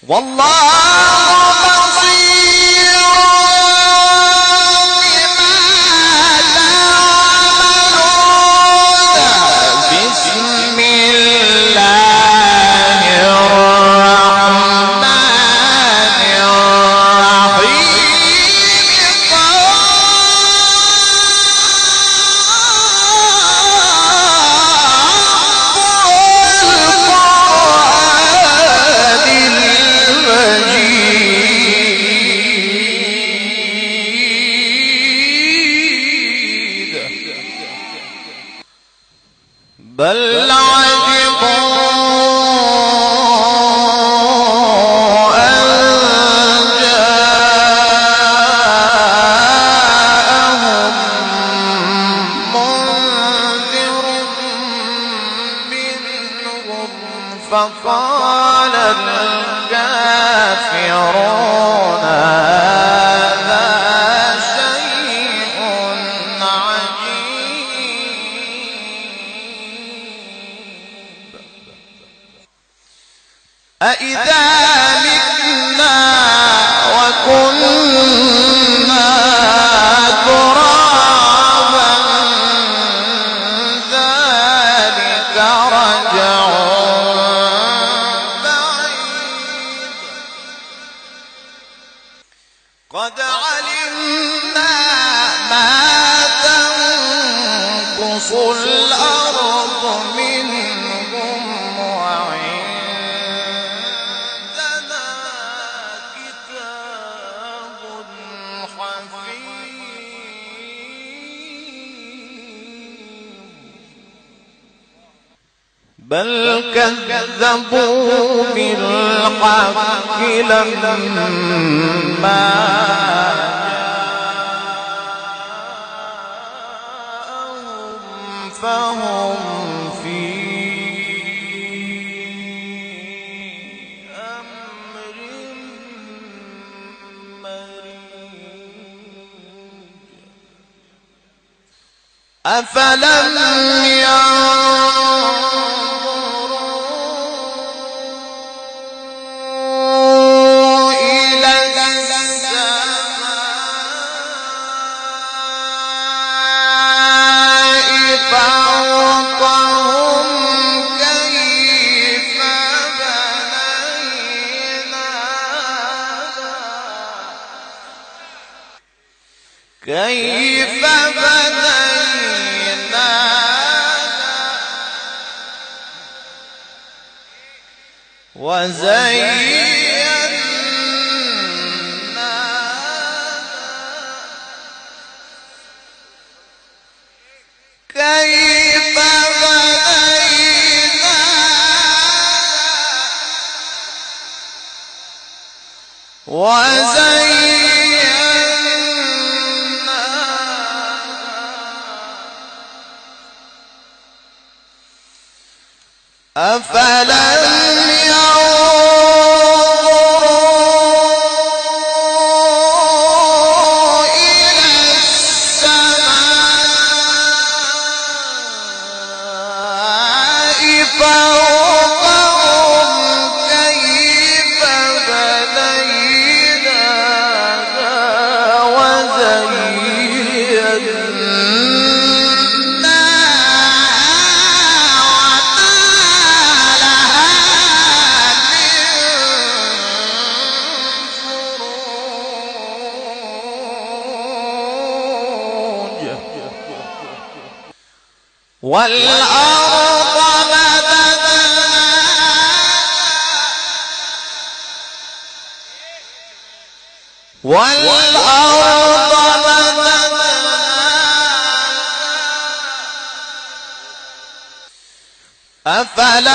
والله بصير بما تعملون بسم الله الرحمن الرحيم بل عجبوا أن جاءهم منذر منهم فقال الكافرون هذا شيء عجيب أإذا متنا وكنا ترابا ذلك رجع بعيد قد علمنا ما تنقص الأرض منهم وعندنا كتاب حفيظ بل كذبوا بالحق لما جاءهم فهم في أمر مريج أفلم ينظروا إلى السماء فوقهم كيف بنيناها وزيناها كيف بنيناها وزيناها أفلم ينظروا إلى السماء فوقهم كيف بنيناها والأرض مددناها أفلم